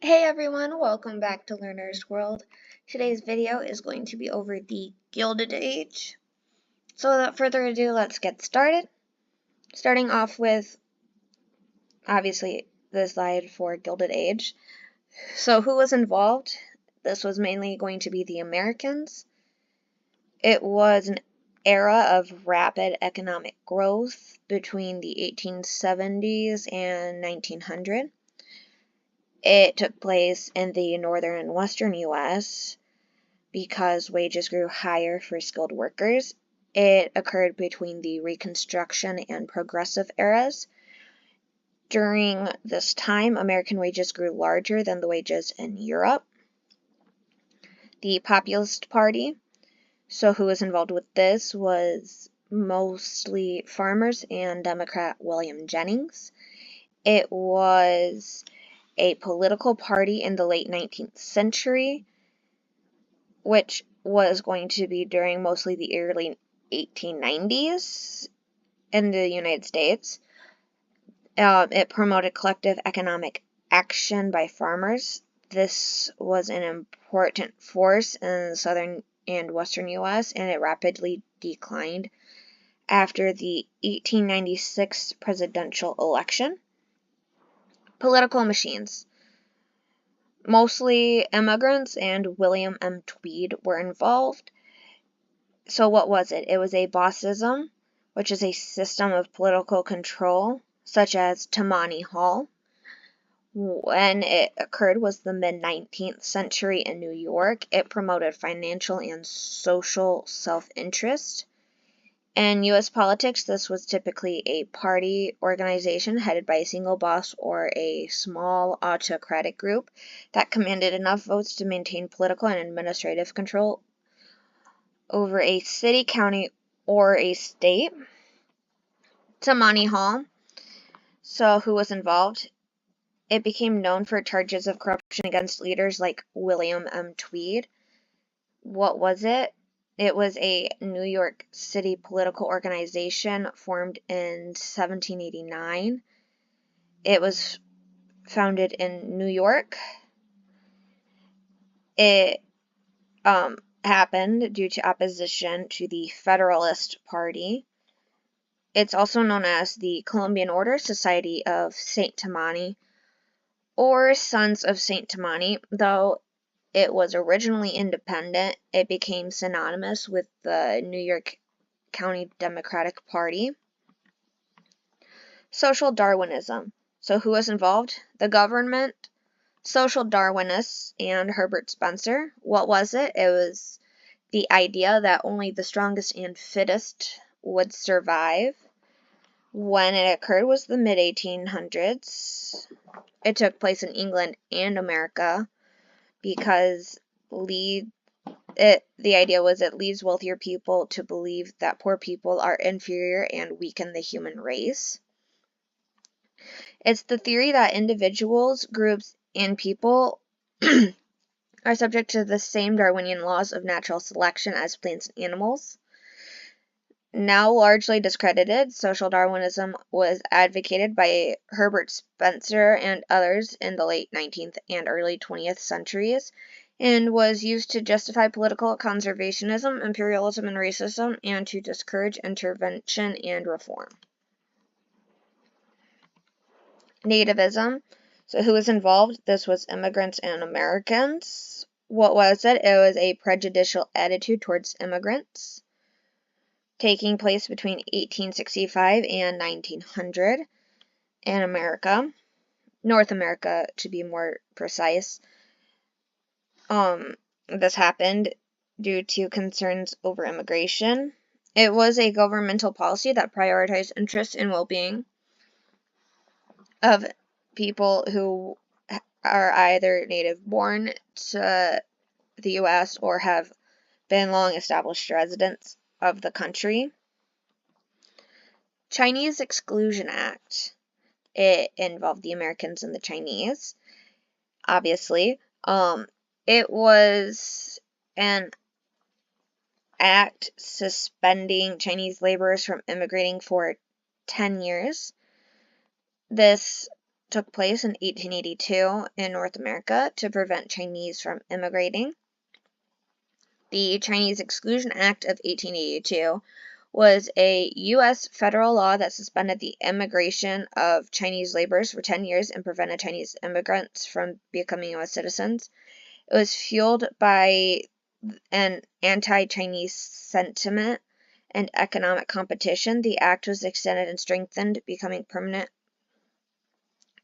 Hey everyone, welcome back to Learner's World. Today's video is going to be over the Gilded Age. So without further ado, let's get started. Starting off with, obviously, the slide for Gilded Age. So who was involved? This was mainly going to be the Americans. It was an era of rapid economic growth between the 1870s and 1900. It took place in the northern and western U.S., because wages grew higher for skilled workers. It occurred between the Reconstruction and Progressive eras. During this time, American wages grew larger than the wages in Europe. The Populist Party, so who was involved with this, was mostly farmers and Democrat William Jennings. It was a political party in the late 19th century, which was going to be during mostly the early 1890s in the United States. It promoted collective economic action by farmers. This was an important force in the southern and western U.S., and it rapidly declined after the 1896 presidential election. Political machines. Mostly immigrants and William M. Tweed were involved. So what was it? It was a bossism, which is a system of political control, such as Tammany Hall. When it occurred was the mid-19th century in New York. It promoted financial and social self-interest. In U.S. politics, this was typically a party organization headed by a single boss or a small autocratic group that commanded enough votes to maintain political and administrative control over a city, county, or a state. Tammany Hall, so who was involved? It became known for charges of corruption against leaders like William M. Tweed. What was it? It was a New York City political organization formed in 1789. It was founded in New York. It happened due to opposition to the Federalist Party. It's also known as the Columbian Order Society of St. Tammany, or Sons of St. Tammany. Though it was originally independent, it became synonymous with the New York County Democratic Party. Social Darwinism. So who was involved? The government, social Darwinists, and Herbert Spencer. What was it? It was the idea that only the strongest and fittest would survive. When it occurred was the mid-1800s. It took place in England and America because the idea was it leads wealthier people to believe that poor people are inferior and weaken the human race. It's the theory that individuals, groups, and people are subject to the same Darwinian laws of natural selection as plants and animals. Now largely discredited, social Darwinism was advocated by Herbert Spencer and others in the late 19th and early 20th centuries, and was used to justify political conservationism, imperialism, and racism, and to discourage intervention and reform. Nativism. So who was involved? This was immigrants and Americans. What was it? It was a prejudicial attitude towards immigrants, taking place between 1865 and 1900 in America, North America to be more precise. This happened due to concerns over immigration. It was a governmental policy that prioritized interests and well-being of people who are either native born to the U.S. or have been long established residents of the country. Chinese Exclusion Act. It involved the Americans and the Chinese, obviously. It was an act suspending Chinese laborers from immigrating for 10 years. This took place in 1882 in North America to prevent Chinese from immigrating. The Chinese Exclusion Act of 1882 was a U.S. federal law that suspended the immigration of Chinese laborers for 10 years and prevented Chinese immigrants from becoming U.S. citizens. It was fueled by an anti-Chinese sentiment and economic competition. The act was extended and strengthened, becoming permanent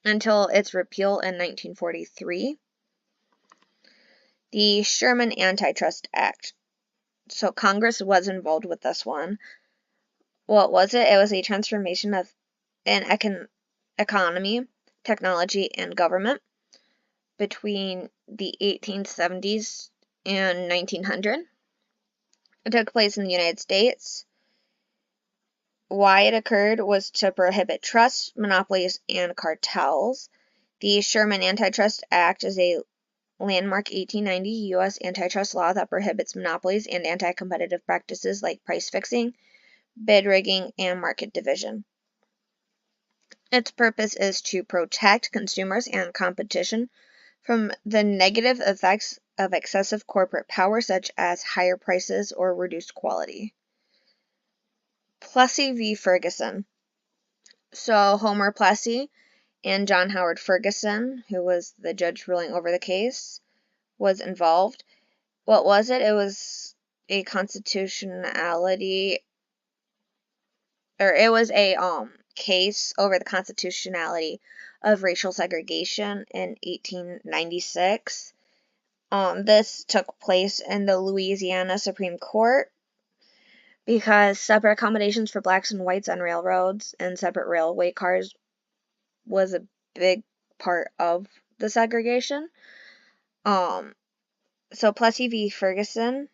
until its repeal in 1943. The Sherman Antitrust Act. So Congress was involved with this one. What was it? It was a transformation of an economy, technology, and government between the 1870s and 1900. It took place in the United States. Why it occurred was to prohibit trusts, monopolies, and cartels. The Sherman Antitrust Act is a landmark 1890 U.S. antitrust law that prohibits monopolies and anti-competitive practices like price fixing, bid rigging, and market division. Its purpose is to protect consumers and competition from the negative effects of excessive corporate power, such as higher prices or reduced quality. Plessy v. Ferguson. So Homer Plessy and John Howard Ferguson, who was the judge ruling over the case, was involved. What was it? It was a constitutionality, or it was a case over the constitutionality of racial segregation in 1896. This took place in the Louisiana Supreme Court because separate accommodations for blacks and whites on railroads and separate railway cars was a big part of the segregation. So Plessy v. Ferguson.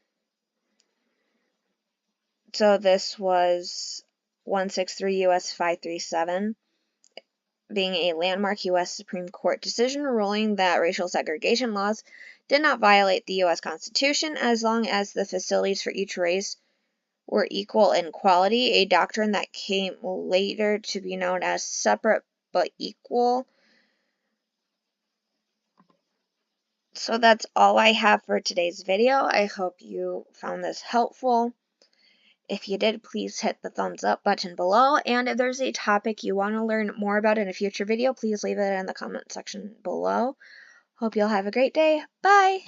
So this was 163 U.S. 537, being a landmark U.S. Supreme Court decision ruling that racial segregation laws did not violate the U.S. Constitution as long as the facilities for each race were equal in quality, a doctrine that came later to be known as separate but equal. So that's all I have for today's video. I hope you found this helpful. If you did, please hit the thumbs up button below. And if there's a topic you want to learn more about in a future video, please leave it in the comment section below. Hope you'll have a great day. Bye!